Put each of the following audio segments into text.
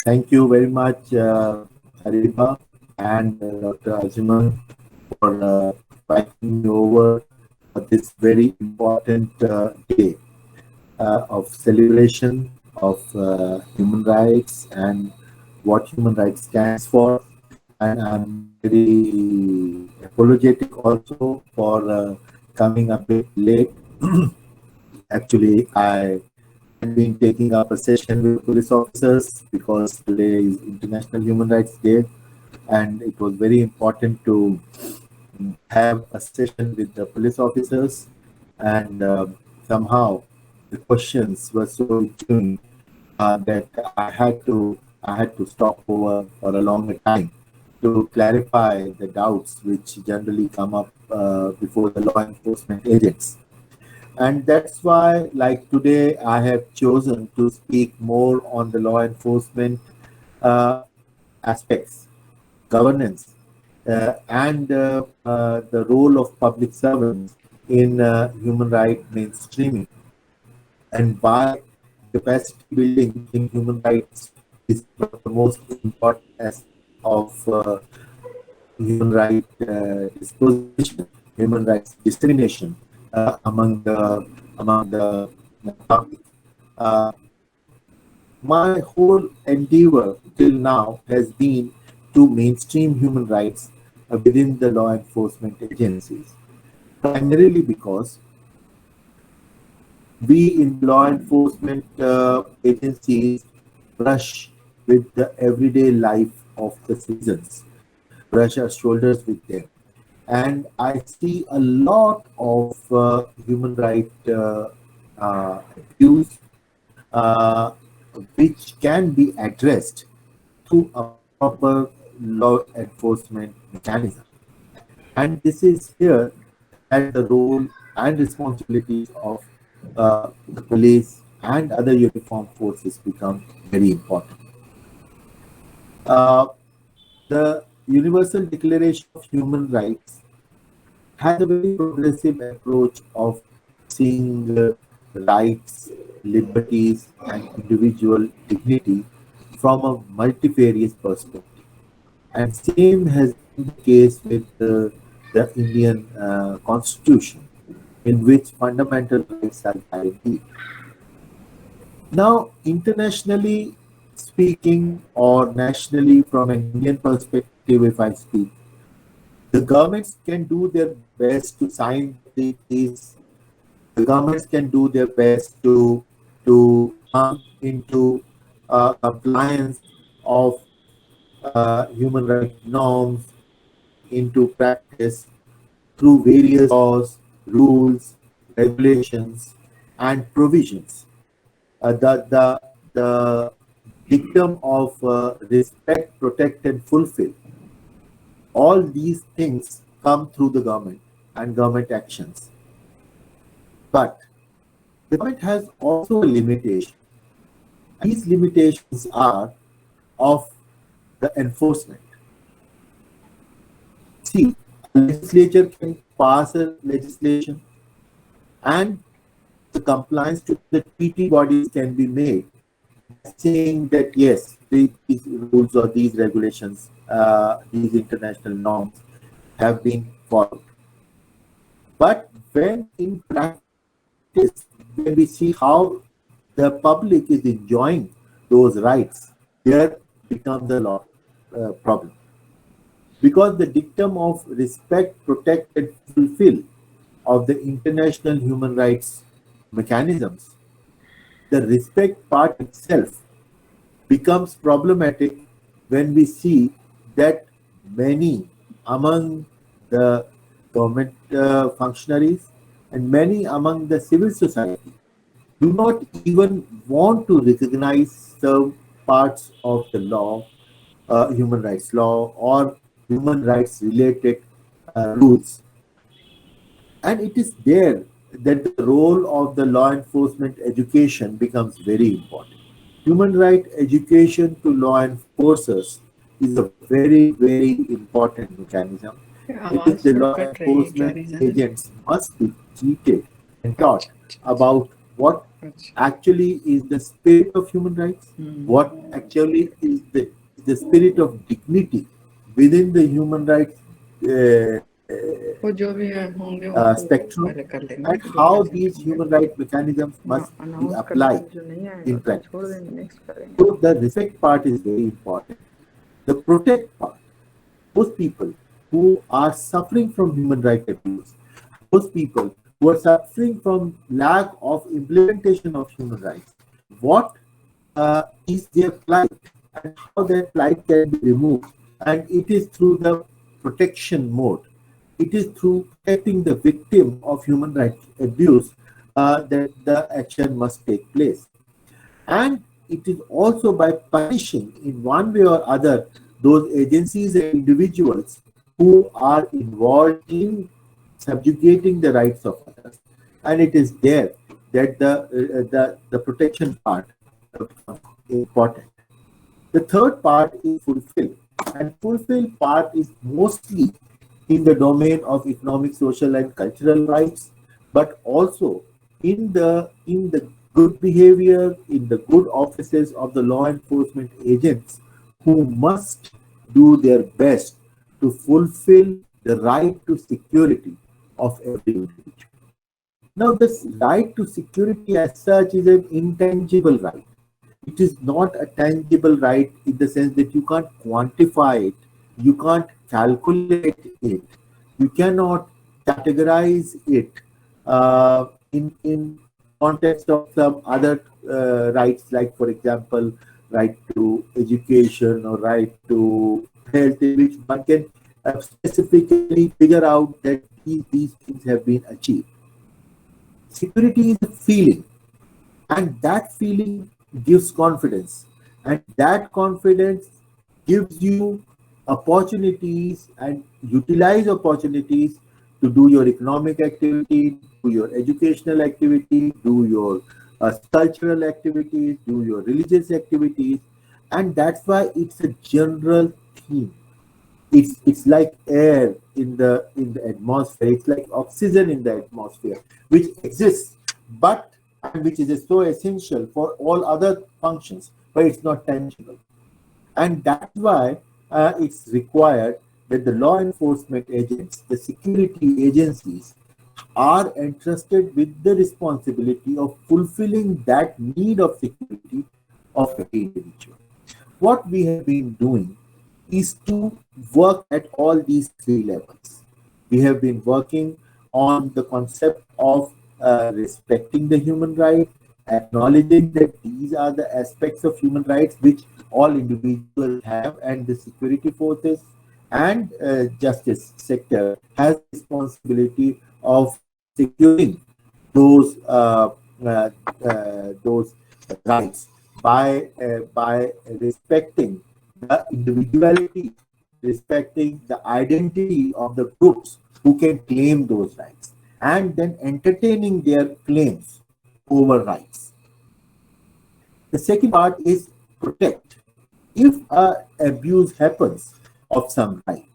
Thank you very much, Ariba and Dr. Ajiman, for inviting me over for this very important day of celebration of human rights and what human rights stands for. And I'm very apologetic also for coming a bit late. Actually, I had been taking up a session with the police officers because today is International Human Rights Day, and it was very important to have a session with the police officers. And somehow the questions were so genuine that I had to stop over for a longer time to clarify the doubts which generally come up before the law enforcement agents. And that's why, like today, I have chosen to speak more on the law enforcement uh, aspects, governance, and the role of public servants in human right mainstreaming, and why capacity building in human rights is one of the most important aspects of human right disposition, human rights dissemination among the public. Uh, my whole endeavor till now has been to mainstream human rights within the law enforcement agencies, primarily because we in the law enforcement agencies brush with the everyday life of the citizens, brush our shoulders with them. And I see a lot of human right abuse, uh, which can be addressed through a proper law enforcement mechanism. And this is here that the role and responsibilities of the police and other uniformed forces become very important. Uh, the Universal Declaration of Human Rights has a very progressive approach of seeing rights, liberties, and individual dignity from a multifarious perspective. And same has been the case with the Indian Constitution, in which fundamental rights are guaranteed. Now, internationally speaking, or nationally from an Indian perspective, if I speak, the governments can do their best to sign the treaties. The governments can do their best to come into compliance of human rights norms into practice through various laws, rules, regulations, and provisions. The dictum of respect, protect, and fulfill. All these things come through the government and government actions. But the government has also a limitation, and these limitations are of the enforcement. See, a legislature can pass a legislation, and the compliance to the treaty bodies can be made by saying that yes, these rules or these regulations, these international norms have been followed. But when in practice, when we see how the public is enjoying those rights, there becomes a lot problem. Because the dictum of respect, protect, and fulfill of the international human rights mechanisms, the respect part itself becomes problematic when we see that many among the government functionaries and many among the civil society do not even want to recognize some parts of the law, human rights law, or human rights related rules. And it is there that the role of the law enforcement education becomes very important. Human right education to law enforcers is a very, very important mechanism in which आवाज the थोड़ा law cut रही है, क्या enforcement reason है? agents must be treated and taught अच्छा अच्छा अच्छा। about what अच्छा. actually is the spirit of human rights, what actually is the spirit of dignity within the human rights वो जो भी है होंगे उनको spectrum, पहले कर and लेंगे, जो how प्रेजेंट these होंगे human rights mechanisms ना must be अनाउंस कर applied देंगे, जो नहीं आएगा in उसको छोड़ practice. देंगे, नेक्स्ट करेंगे. So the respect part is very important. The protect part, those people who are suffering from human rights abuse, those people who are suffering from lack of implementation of human rights, what is their plight and how that plight can be removed. And it is through the protection mode. It is through protecting the victim of human rights abuse that the action must take place. And it is also by punishing in one way or other those agencies and individuals who are involved in subjugating the rights of others. And it is there that the protection part becomes important. The third part is fulfill, and fulfill part is mostly in the domain of economic, social, and cultural rights, but also in the good behavior, in the good offices of the law enforcement agents who must do their best to fulfill the right to security of every individual. Now, this right to security as such is an intangible right. It is not a tangible right in the sense that you can't quantify it, you can't calculate it, you cannot categorize it in context of some other rights, like for example, right to education or right to health, in which one can specifically figure out that these things have been achieved. Security is a feeling, and that feeling gives confidence, and that confidence gives you opportunities and utilize opportunities to do your economic activity, do your educational activity, do your cultural activities, do your religious activities. And that's why it's a general theme. It's like air in the atmosphere. It's like oxygen in the atmosphere, which exists, but and which is so essential for all other functions, but it's not tangible. And that's why it's required that the law enforcement agents, the security agencies, are entrusted with the responsibility of fulfilling that need of security of every individual. What we have been doing is to work at all these three levels. We have been working on the concept of respecting the human right, acknowledging that these are the aspects of human rights which all individuals have, and the security forces and justice sector has the responsibility of securing those those rights by respecting the individuality, respecting the identity of the groups who can claim those rights, and then entertaining their claims over rights. The second part is protect. If a abuse happens of some right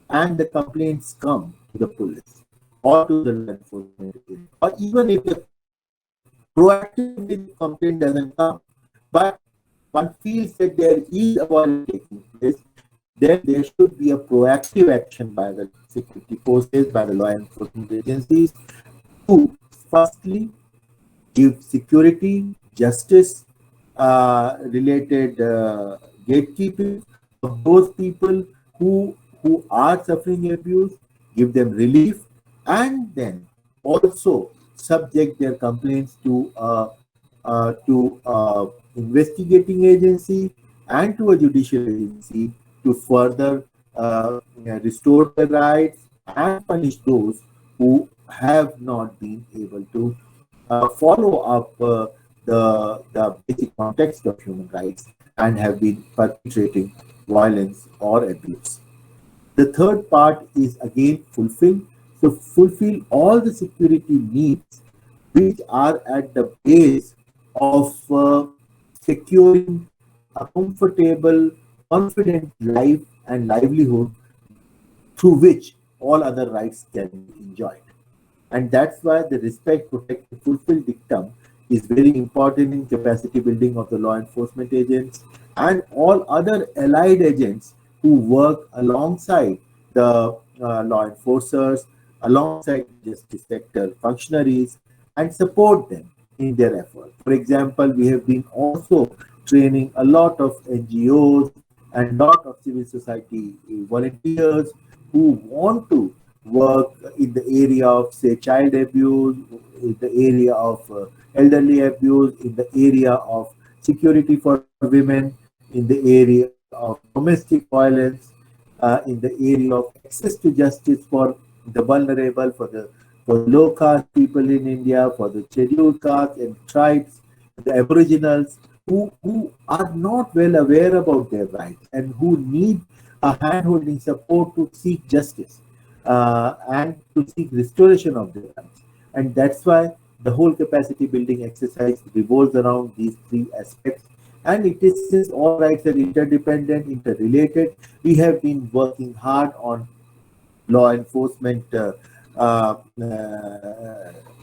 and the complaints come to the police or to the law enforcement agent, or even if the proactively the complaint doesn't come, but one feels that there is a violation taking place, then there should be a proactive action by the security forces, by the law enforcement agencies to firstly give security, justice related gatekeeping of those people who are suffering abuse, give them relief, and then also subject their complaints to investigating agency and to a judicial agency to further restore their rights and punish those who have not been able to follow up the basic context of human rights and have been perpetrating violence or abuse. The third part is again fulfill. So fulfill all the security needs which are at the base of securing a comfortable, confident life and livelihood through which all other rights can be enjoyed. And that's why the respect, protect, and fulfill dictum is very important in capacity building of the law enforcement agents and all other allied agents who work alongside the law enforcers, alongside the justice sector functionaries, and support them in their effort. For example, we have been also training a lot of NGOs and lot of civil society volunteers who want to work in the area of, say, child abuse, in the area of elderly abuse, in the area of security for women, in the area of domestic violence, in the area of access to justice for the vulnerable, for the low caste people in India, for the scheduled castes and tribes, the aboriginals who are not well aware about their rights and who need a hand-holding support to seek justice and to seek restoration of their rights. And that's why the whole capacity building exercise revolves around these three aspects. And it is, since all rights are interdependent, interrelated, we have been working hard on law enforcement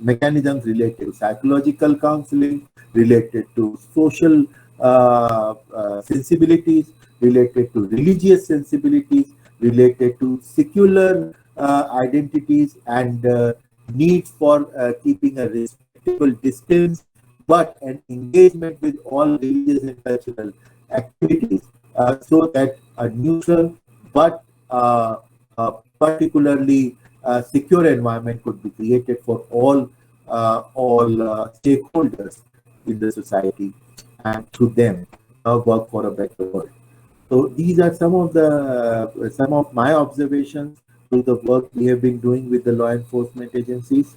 mechanisms related to psychological counseling, related to social sensibilities, related to religious sensibilities, related to secular identities and needs for keeping a respectable distance, but an engagement with all religious and cultural activities so that a neutral but particularly secure environment could be created for all stakeholders in the society, and through them work for a better world. So these are some of my observations through the work we have been doing with the law enforcement agencies,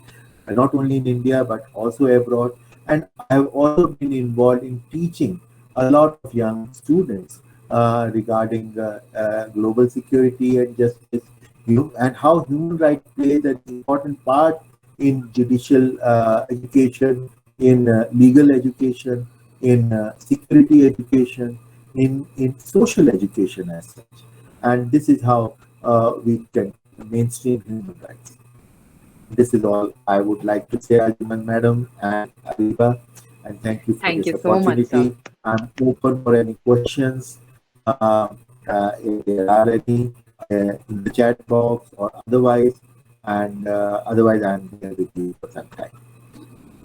not only in India but also abroad. And I have also been involved in teaching a lot of young students regarding global security and justice, and how human rights plays an important part in judicial education, in legal education, in security education, in social education as such. And this is how we can mainstream human rights. This is all I would like to say, Ajuman Madam and Ariba, and thank you for Thank this you so much, sir. opportunity. I'm open for any questions, if there are any, in the chat box or otherwise, and otherwise I'm here with you for some time.